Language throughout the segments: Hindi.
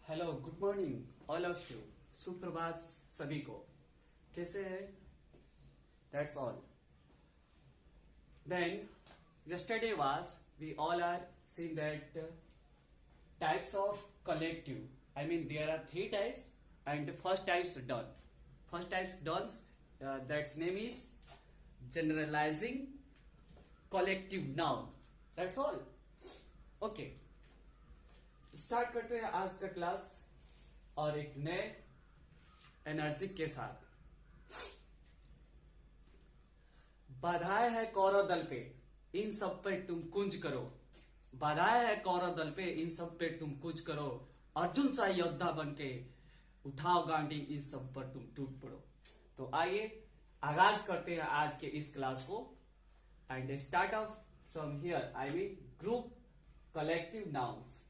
Hello, good morning all of you. सुप्रभात सभी को। कैसे है? That's all. Then yesterday was we all are seeing that types of collective. I mean there are three types and first types done. First types done, that's name is generalizing collective noun. That's all. Okay. Start करते हैं आज का क्लास और एक नए एनर्जी के साथ। बाधाएं है कौरव दल पे, इन सब पे तुम कुंज करो। बाधाएं है कौरव दल पे, इन सब पे तुम कुंज करो। अर्जुन सा योद्धा बनके उठाओ गांडी, इन सब पर तुम टूट पड़ो। तो आइए आगाज करते हैं आज के इस क्लास को। And start of from here, I mean group collective nouns.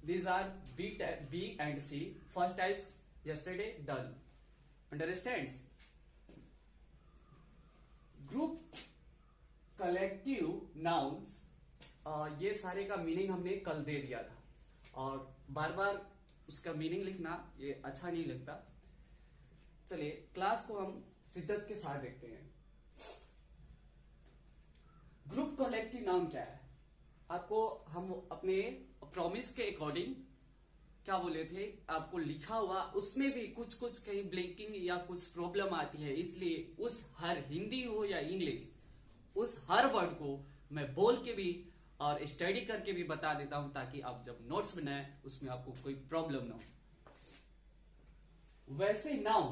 These are B and C. First types yesterday done. Understands? Group collective nouns. ये सारे का मीनिंग हमने कल दे दिया था और बार बार उसका मीनिंग लिखना ये अच्छा नहीं लगता। चलिए क्लास को हम शिद्दत के साथ देखते हैं। ग्रुप कलेक्टिव नाउन क्या है? आपको हम अपने प्रॉमिस के अकॉर्डिंग क्या बोले थे, आपको लिखा हुआ उसमें भी कुछ कुछ कहीं ब्लिंकिंग या कुछ प्रॉब्लम आती है, इसलिए उस हर हिंदी हो या इंग्लिश उस हर वर्ड को मैं बोल के भी और स्टडी करके भी बता देता हूं ताकि आप जब नोट्स बनाए उसमें आपको कोई प्रॉब्लम ना हो। वैसे नाउन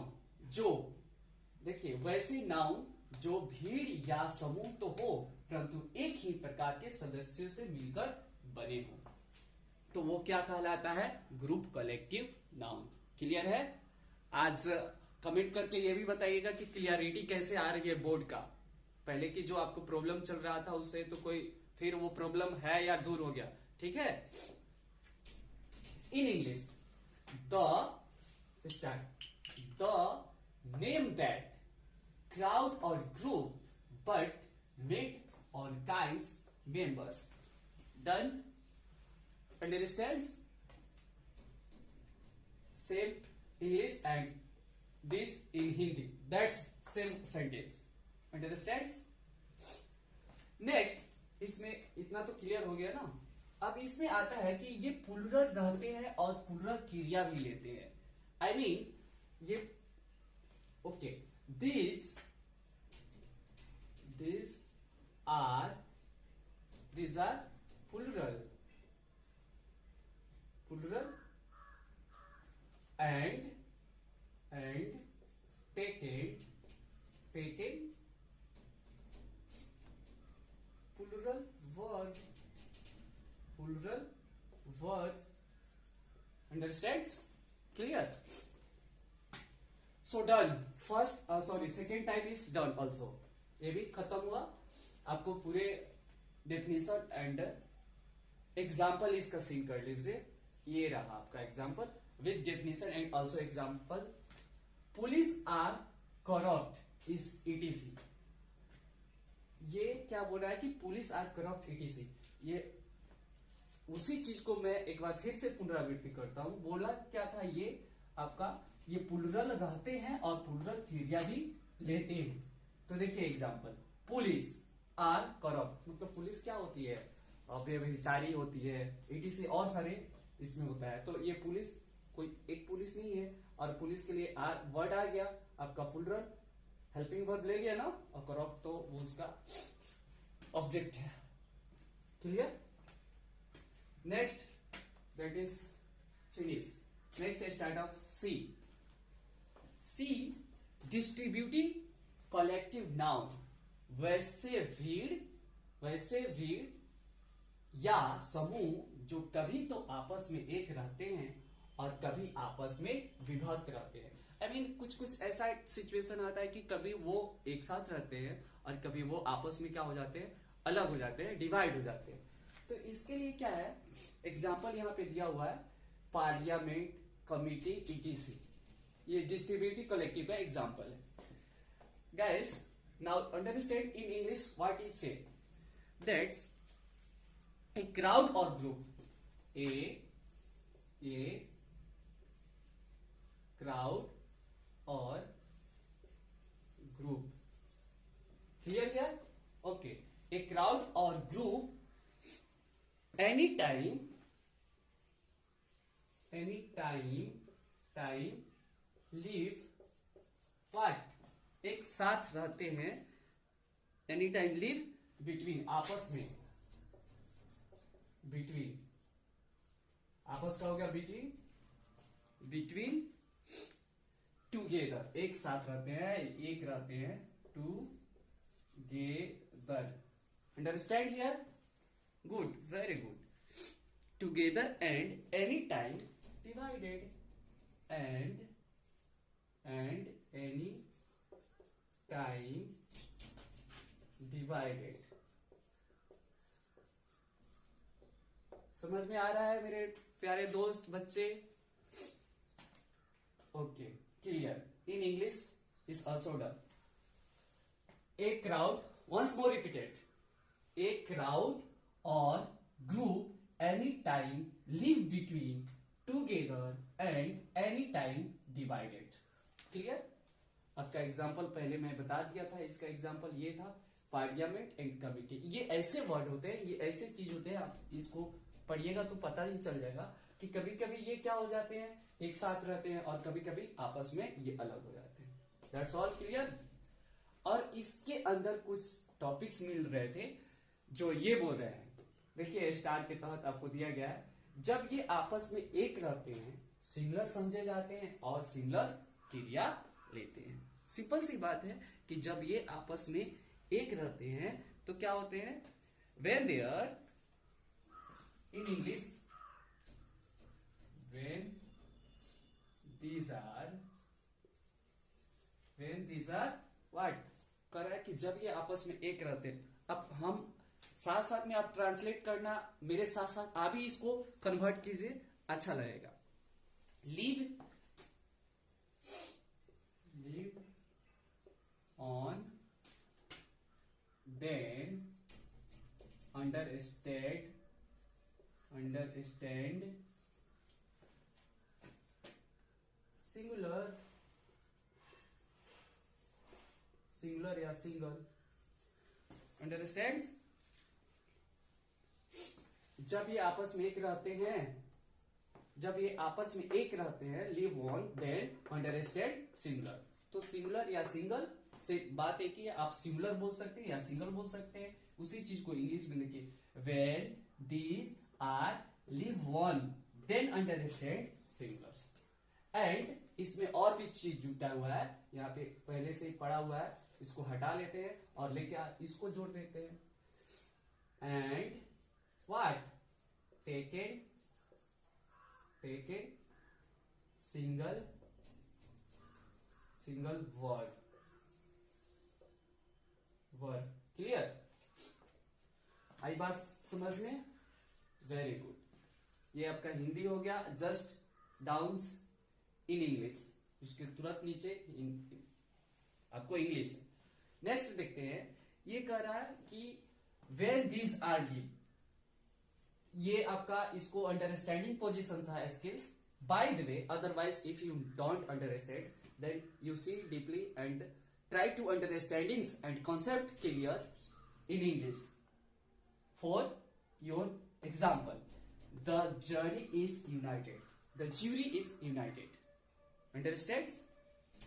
जो देखिए, वैसे नाउन जो भीड़ या समूह तो हो परंतु एक ही प्रकार के सदस्यों से मिलकर बने हो, तो वो क्या कहलाता है? Group collective noun. क्लियर है? आज कमेंट करके ये भी बताइएगा कि क्लियरिटी कैसे आ रही है बोर्ड का। पहले की जो आपको प्रॉब्लम चल रहा था उससे तो कोई फिर वो प्रॉब्लम है या दूर हो गया? ठीक है। In English the name that crowd or group but made on kinds members. Done? Understands? Same English and this in Hindi. That's same sentence. Understands? Next, इसमें इतना तो क्लियर हो गया ना। अब इसमें आता है कि ये प्लुरल रहते हैं और प्लुरल क्रिया भी लेते हैं। I mean ये okay, these are plural and taken plural verb. Understands? Clear? So done. Second type is done also. ये भी खत्म हुआ। आपको पूरे डेफिनेशन एंड एग्जाम्पल इसका सीन कर लीजिए। ये रहा आपका example with definition and also example. Police are corrupt is ETC. ये क्या बोल रहा है कि पुलिस आर करप्ट ईटीसी। ये उसी चीज को मैं एक बार फिर से पुनरावृत्ति करता हूं। बोला क्या था ये आपका, ये प्लुरल रहते हैं और प्लुरल क्रिया भी लेते हैं। तो देखिए एग्जांपल, पुलिस आर करप्ट मतलब पुलिस क्या होती है? व्यभिचारी होती है, ईटीसी और सारे इसमें होता है। तो ये पुलिस कोई एक पुलिस नहीं है और पुलिस के लिए आर वर्ड आ गया, आपका प्लुरल हेल्पिंग वर्ब ले लिया ना, और करप्ट तो वो उसका ऑब्जेक्ट है। Clear? Next that is finish. Next start of C distributive collective noun. वैसे भीड़ या समूह जो कभी तो आपस में एक रहते हैं और कभी आपस में विभक्त रहते हैं। आई मीन कुछ ऐसा सिचुएशन आता है कि कभी वो एक साथ रहते हैं और कभी वो आपस में क्या हो जाते हैं, अलग हो जाते हैं, डिवाइड हो जाते हैं। तो इसके लिए क्या है, एग्जाम्पल यहां पे दिया हुआ है, पार्लियामेंट, कमिटी, ईटीसी। ये डिस्ट्रीब्यूटिव कलेक्टिव का एग्जाम्पल है। Guys, now understand in English what is said. That's a crowd or group. A a crowd or group. Clear here? Okay, a crowd or group any time live what, एक साथ रहते हैं। एनी टाइम लिव बिटवीन, आपस में, बिटवीन, आपस का हो गया बिटवीन, बिटवीन टूगेदर, एक साथ रहते हैं, एक रहते हैं, together. Understand here? Good, very good. Together and any time divided, and any time divided. समझ में आ रहा है मेरे प्यारे दोस्त बच्चे? Okay, clear. In English is also done. A crowd, once more repeated, a crowd or group any time live between together and any time divided. Clear? आपका एग्जाम्पल पहले मैं बता दिया था, इसका एग्जाम्पल ये था, पार्लियामेंट एंड कमिटी। ये ऐसे वर्ड होते हैं, ये ऐसे चीज होते हैं, आप इसको पढ़िएगा तो पता ही चल जाएगा कि कभी कभी ये क्या हो जाते हैं, एक साथ रहते हैं, और कभी कभी आपस में ये अलग हो जाते हैं। That's all clear? और इसके अंदर कुछ टॉपिक्स मिल रहे थे जो ये बोल रहे हैं। देखिए, स्टार के तहत आपको दिया गया है, जब ये आपस में एक रहते हैं सिंगुलर समझे जाते हैं और सिंगुलर क्रिया लेते हैं। सिंपल सी बात है कि जब ये आपस में एक रहते हैं तो क्या होते हैं? When they are, in English, when these are what कर रहा है कि जब ये आपस में एक रहते हैं। अब हम साथ साथ में, आप ट्रांसलेट करना मेरे साथ साथ, आप भी इसको कन्वर्ट कीजिए, अच्छा लगेगा। Live on, then understand singular या सिंगल, अंडरस्टैंड। जब ये आपस में एक रहते हैं, live on, then understand singular. तो सिंगुलर या सिंगल से बात एक ही है, आप सिंगुलर बोल सकते हैं या सिंगल बोल सकते हैं। उसी चीज को इंग्लिश में लिखिए, when these are live on, then understand singular. And इसमें और भी चीज जुटा हुआ है, यहाँ पे पहले से ही पड़ा हुआ है, इसको हटा लेते हैं और लेके इसको जोड़ देते हैं। And what, taken single word. Clear? आई बात समझ में? Very good. ये आपका हिंदी हो गया, जस्ट डाउन्स इन इंग्लिश, उसके तुरंत नीचे आपको इंग्लिश। नेक्स्ट देखते हैं, ये कह रहा है कि वेन दीज आर लिव, ये आपका इसको अंडरस्टैंडिंग पोजीशन था, skills. By the way, otherwise if you don't understand, then you see deeply and try to understandings and concept clear in English. For your example, the jury is united. The jury is united. Understands?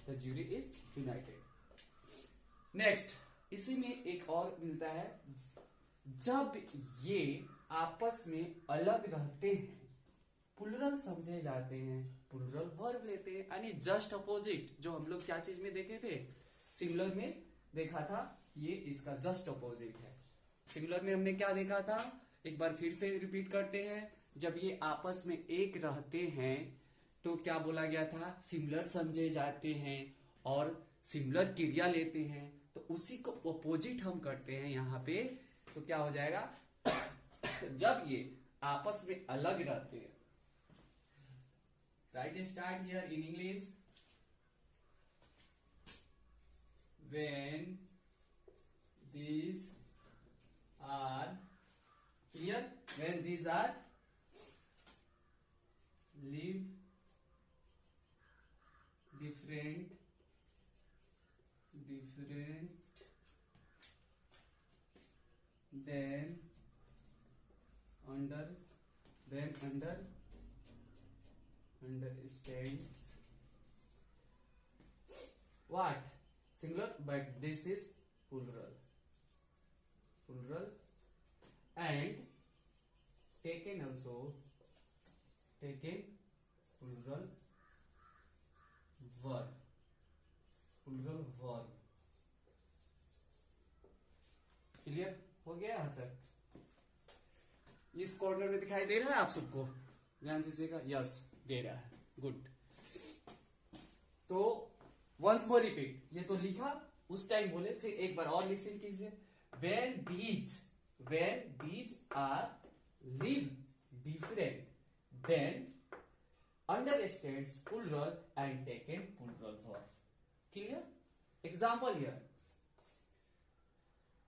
The jury is united. Next, इसी में एक और मिलता है, जब ये आपस में अलग रहते हैं, प्लुरल समझे जाते हैं, प्लुरल वर्ब लेते हैं, यानी जस्ट अपोजिट। जो हम लोग क्या चीज में देखे थे, सिंगुलर में देखा था, ये इसका जस्ट अपोजिट है। सिंगुलर में हमने क्या देखा था, एक बार फिर से रिपीट करते हैं। जब ये आपस में एक रहते हैं तो क्या बोला गया था, सिंगुलर समझे जाते हैं और सिंगुलर क्रिया लेते हैं। तो उसी को अपोजिट हम करते हैं यहाँ पे, तो क्या हो जाएगा जब ये आपस में अलग रहते हैं। Write a start here in English. When these are clear, when these are live different than understands what singular, but this is plural and taken plural verb clear हो गया यहां तक? इस कॉर्नर में दिखाई दे रहा है आप सबको? ध्यान दीजिएगा, यस दे रहा है, गुड। तो वंस मोर रिपीट, ये तो लिखा उस टाइम बोले, फिर एक बार और लिसन कीजिए। when these are live different then understands plural and taken plural verb. Clear? Example here,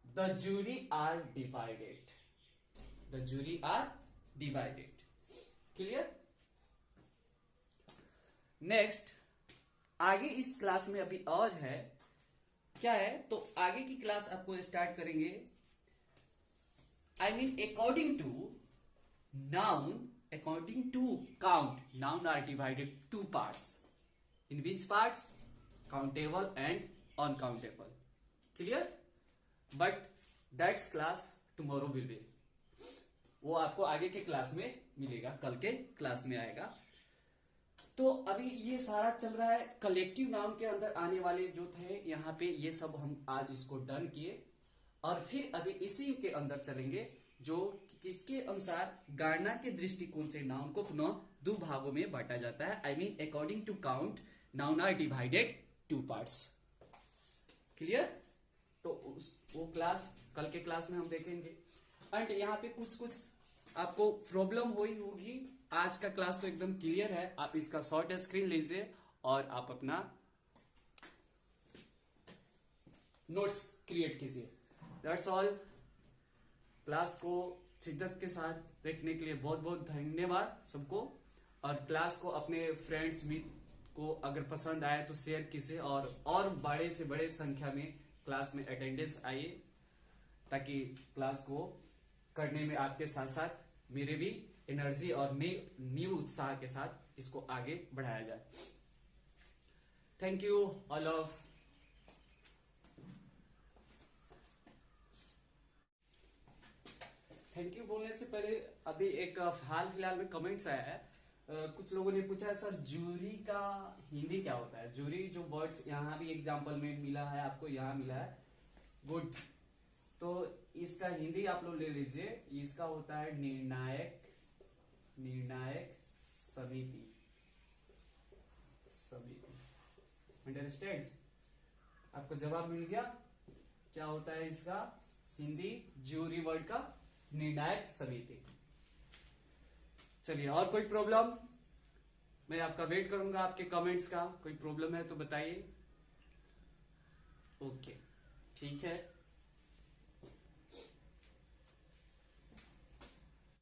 the jury are divided. Clear? Next, आगे इस क्लास में अभी और है, क्या है? तो आगे की क्लास आपको स्टार्ट करेंगे, according to count, noun are divided to parts, in which parts? Countable and uncountable. Clear? But that's class tomorrow will be, वो आपको आगे के क्लास में मिलेगा, कल के क्लास में आएगा। तो अभी ये सारा चल रहा है कलेक्टिव नाउन के अंदर आने वाले जो थे, यहाँ पे ये सब हम आज इसको डन किए, और फिर अभी इसी के अंदर चलेंगे जो किसके अनुसार गणना के दृष्टिकोण से नाउन को पुनः दो भागों में बांटा जाता है। According to count noun are divided to parts. Clear? तो वो क्लास कल के क्लास में हम देखेंगे। एंड यहाँ पे कुछ आपको प्रॉब्लम हुई होगी, आज का क्लास तो एकदम क्लियर है। आप इसका शॉर्ट स्क्रीन लीजिए और आप अपना नोट्स क्रिएट कीजिए। That's all. क्लास को शिद्दत के साथ देखने के लिए बहुत बहुत धन्यवाद सबको, और क्लास को अपने फ्रेंड्स मित्र को अगर पसंद आए तो शेयर कीजिए, और बड़े से बड़े संख्या में क्लास में अटेंडेंस आइए, ताकि क्लास को करने में आपके साथ साथ मेरे भी एनर्जी और न्यू उत्साह के साथ इसको आगे बढ़ाया जाए। Thank you all of. Thank you बोलने से पहले अभी एक हाल फिलहाल में कमेंट्स आया है, कुछ लोगों ने पूछा है सर जूरी का हिंदी क्या होता है? जूरी जो वर्ड्स यहाँ भी एग्जाम्पल में मिला है आपको, यहाँ मिला है, गुड। तो इसका हिंदी आप लोग ले लीजिए, इसका होता है निर्णायक समिति। अंडरस्टैंड्स? आपको जवाब मिल गया, क्या होता है इसका हिंदी जूरी वर्ड का? निर्णायक समिति। चलिए, और कोई प्रॉब्लम? मैं आपका वेट करूंगा, आपके कमेंट्स का। कोई प्रॉब्लम है तो बताइए। ओके, ठीक है।